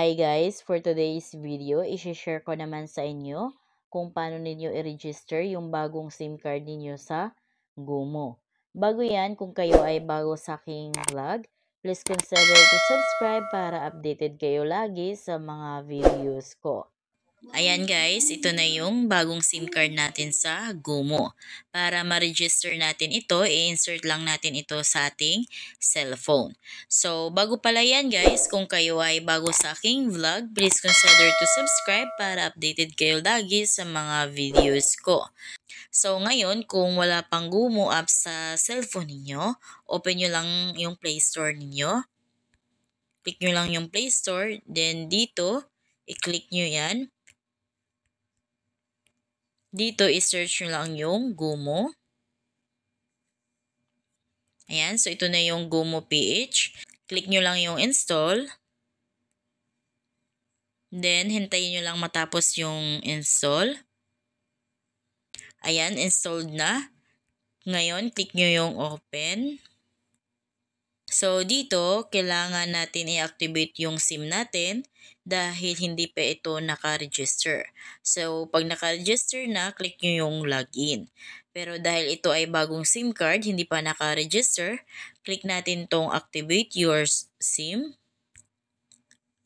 Hi guys, for today's video, i-share ko naman sa inyo kung paano ninyo i-register yung bagong SIM card ninyo sa GOMO. Bago yan, kung kayo ay bago sa aking vlog, please consider to subscribe para updated kayo lagi sa mga videos ko. Ayan guys, ito na yung bagong SIM card natin sa GOMO. Para ma-register natin ito, i-insert lang natin ito sa ating cellphone. So, bago pala yan guys, kung kayo ay bago sa aking vlog, please consider to subscribe para updated kayo lagi sa mga videos ko. So, ngayon, kung wala pang GOMO app sa cellphone ninyo, open nyo lang yung Play Store ninyo. Click nyo lang yung Play Store, then dito, i-click nyo yan. Dito, i-search nyo lang yung GOMO. Ayan, so ito na yung GOMO PH. Click nyo lang yung install. Then, hintayin nyo lang matapos yung install. Ayan, installed na. Ngayon, click nyo yung open. So, dito, kailangan natin i-activate yung SIM natin dahil hindi pa ito naka-register. So, pag naka-register na, click nyo yung login. Pero dahil ito ay bagong SIM card, hindi pa naka-register, click natin tong activate your SIM.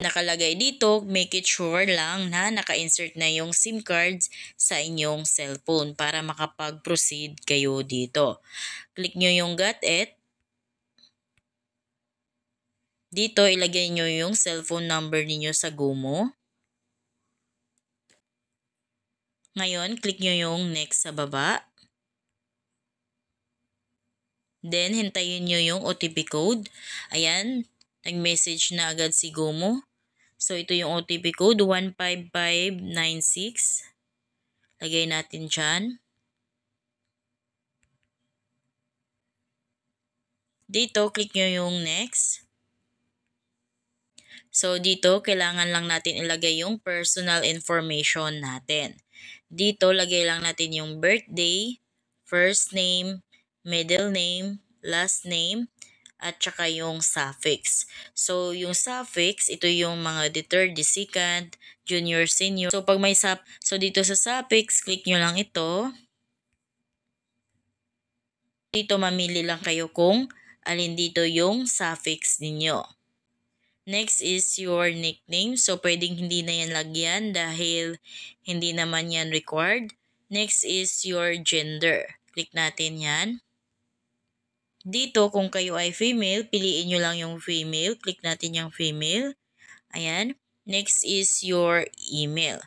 Nakalagay dito, make it sure lang na naka-insert na yung SIM cards sa inyong cellphone para makapag-proceed kayo dito. Click nyo yung got it. Dito, ilagay nyo yung cellphone number ninyo sa GOMO. Ngayon, click nyo yung next sa baba. Then, hintayin nyo yung OTP code. Ayan, nag-message na agad si GOMO. So, ito yung OTP code, 15596. Lagay natin dyan. Dito, click nyo yung next. So, dito, kailangan lang natin ilagay yung personal information natin. Dito, lagay lang natin yung birthday, first name, middle name, last name, at saka yung suffix. So, yung suffix, ito yung mga the third, the second, junior, senior. So, pag may so dito sa suffix, click nyo lang ito. Dito, mamili lang kayo kung alin dito yung suffix ninyo. Next is your nickname. So, pwedeng hindi na yan lagyan dahil hindi naman yan required. Next is your gender. Click natin yan. Dito, kung kayo ay female, piliin nyo lang yung female. Click natin yung female. Ayan. Next is your email.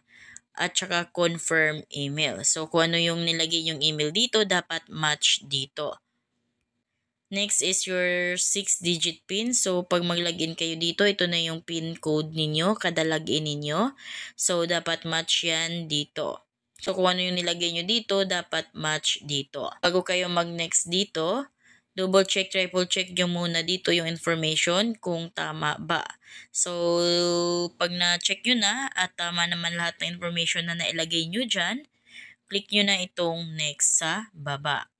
At saka confirm email. So, kung ano yung nilagay yung email dito, dapat match dito. Next is your 6-digit PIN. So, pag mag-login kayo dito, ito na yung PIN code ninyo, kada login ninyo. So, dapat match yan dito. So, kung ano yung nilagay nyo dito, dapat match dito. Bago kayo mag-next dito, double check, triple check nyo muna dito yung information kung tama ba. So, pag na-check nyo na at tama naman lahat ng information na nailagay nyo dyan, click nyo na itong next sa baba.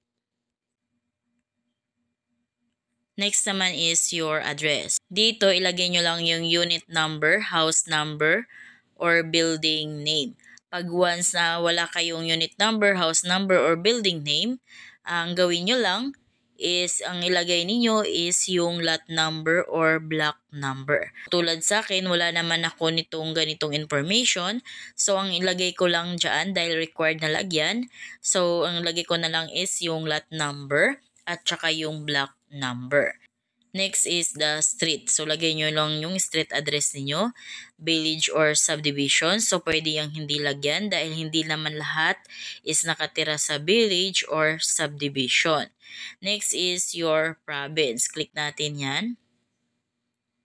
Next naman is your address. Dito, ilagay nyo lang yung unit number, house number, or building name. Pag once na wala kayong unit number, house number, or building name, ang gawin nyo lang is, ang ilagay ninyo is yung lot number or block number. Tulad sa akin, wala naman ako nitong ganitong information. So, ang ilagay ko lang dyan dahil required na lagyan. So, ang ilagay ko na lang is yung lot number at saka yung block number. Next is the street. So, lagay nyo lang yung street address niyo, village or subdivision. So, pwede yung hindi lagyan dahil hindi naman lahat is nakatira sa village or subdivision. Next is your province. Click natin yan.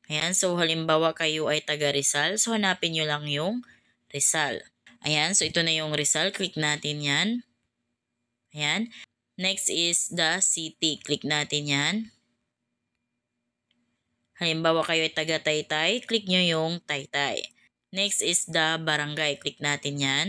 Ayan. So, halimbawa kayo ay taga Rizal. So, hanapin nyo lang yung Rizal. Ayan. So, ito na yung Rizal. Click natin yan. Ayan. Next is the city. Click natin yan. Halimbawa kayo ay taga Taytay, click nyo yung Taytay. Next is the barangay. Click natin yan.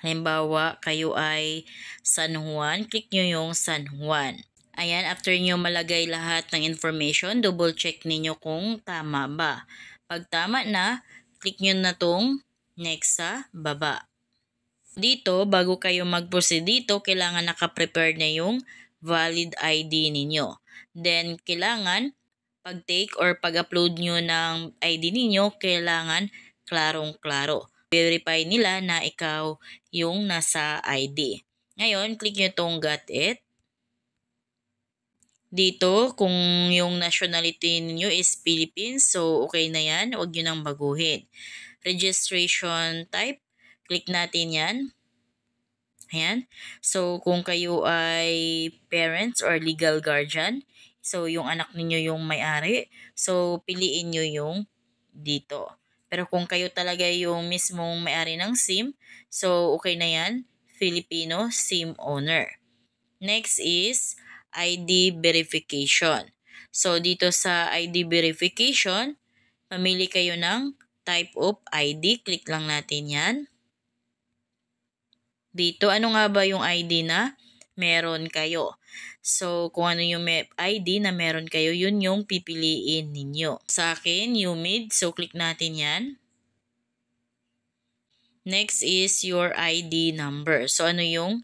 Halimbawa kayo ay San Juan, click nyo yung San Juan. Ayan, after nyo malagay lahat ng information, double check ninyo kung tama ba. Pag tama na, click nyo na tong next sa baba. Dito, bago kayo mag-proceed dito, kailangan naka-prepare na yung valid ID ninyo. Then, kailangan pag-take or pag-upload nyo ng ID ninyo, kailangan klarong-klaro. Verify nila na ikaw yung nasa ID. Ngayon, click nyo tong got it. Dito, kung yung nationality niyo is Philippines, so okay na yan. Huwag nyo nang baguhin. Registration type, click natin yan. Ayan. So, kung kayo ay parents or legal guardian, so yung anak niyo yung may-ari, so piliin nyo yung dito. Pero kung kayo talaga yung mismong may-ari ng SIM, so okay na yan, Filipino SIM owner. Next is ID verification. So, dito sa ID verification, pamili kayo ng type of ID. Click lang natin yan. Dito, ano nga ba yung ID na meron kayo? So, kung ano yung ID na meron kayo, yun yung pipiliin ninyo. Sa akin, UMID. So, click natin yan. Next is your ID number. So, ano yung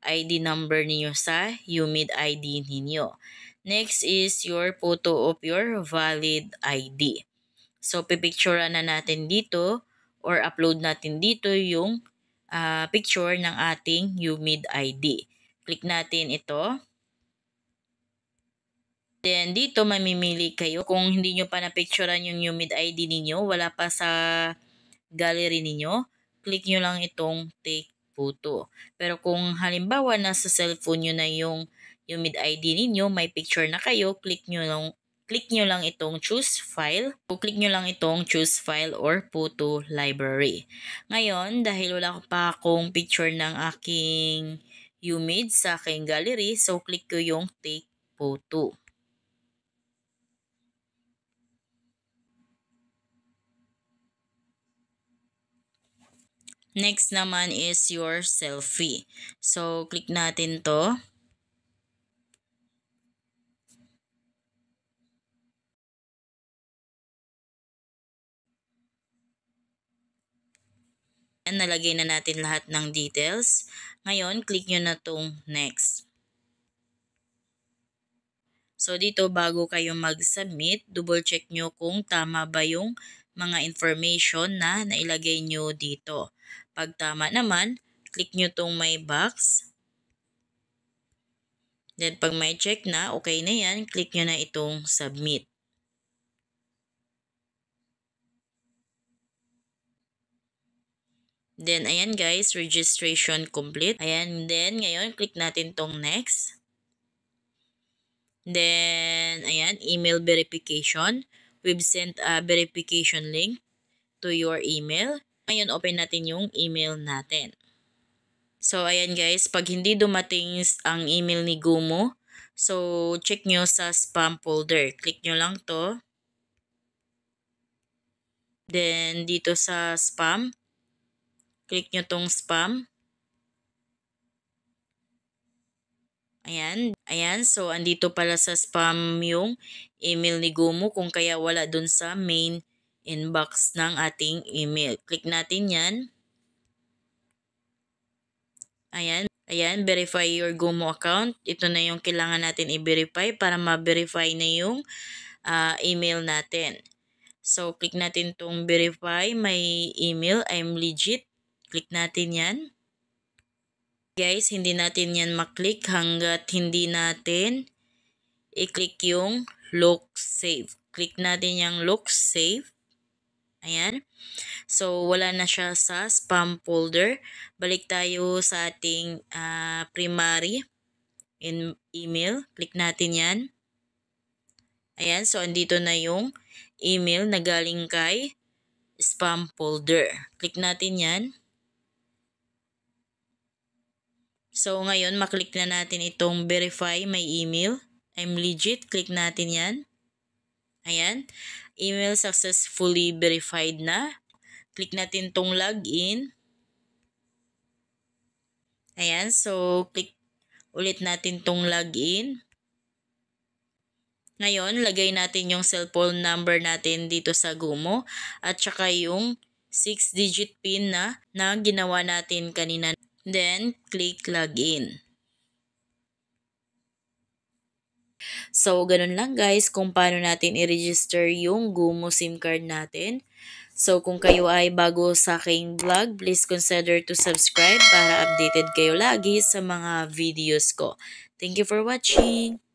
ID number niyo sa UMID ID ninyo. Next is your photo of your valid ID. So, pipicturean na natin dito or upload natin dito yung picture ng ating UMID ID. Click natin ito. Then, dito mamimili kayo. Kung hindi nyo pa na-picturean yung UMID ID ninyo, wala pa sa gallery ninyo, click nyo lang itong take photo. Pero kung halimbawa nasa cellphone nyo na yung UMID ID ninyo, may picture na kayo, click nyo lang itong choose file. O click nyo lang itong choose file or photo library. Ngayon, dahil wala pa akong picture ng aking UMID sa aking gallery, so click ko yung take photo. Next naman is your selfie. So, click natin to. Nalagay na natin lahat ng details. Ngayon, click nyo na tong next. So, dito bago kayo mag-submit, double check nyo kung tama ba yung mga information na nailagay nyo dito. Pag tama naman, click nyo tong may box. Then, pag may check na, okay na yan, click nyo na itong submit. Then, ayan guys, registration complete. Ayan, then, ngayon, click natin tong next. Then, ayan, email verification. We've sent a verification link to your email. Ngayon, open natin yung email natin. So, ayan guys, pag hindi dumating ang email ni Gumo, so, check nyo sa spam folder. Click nyo lang to. Then, dito sa spam, click nyo tong spam. Ayan. So, andito pala sa spam yung email ni Gumo kung kaya wala dun sa main inbox ng ating email. Click natin yan. Ayan, verify your Gumo account. Ito na yung kailangan natin i-verify para ma-verify na yung email natin. So, click natin tong verify my email. I'm legit. Click natin yan. Guys, hindi natin yan maklik hanggat hindi natin i-click yung look save. Click natin yung look save. Ayan. So, wala na siya sa spam folder. Balik tayo sa ating primary email. Click natin yan. Ayan. So, andito na yung email na galing kay spam folder. Click natin yan. So, ngayon, maklik na natin itong verify my email. I'm legit. Click natin yan. Ayan. Email successfully verified na. Click natin tong login. Ayan. So, click ulit natin tong login. Ngayon, lagay natin yung cellphone number natin dito sa Gumo at saka yung 6-digit PIN na ginawa natin kanina. Then, click login. So, ganun lang guys kung paano natin i-register yung Gumo SIM card natin. So, kung kayo ay bago sa aking vlog, please consider to subscribe para updated kayo lagi sa mga videos ko. Thank you for watching!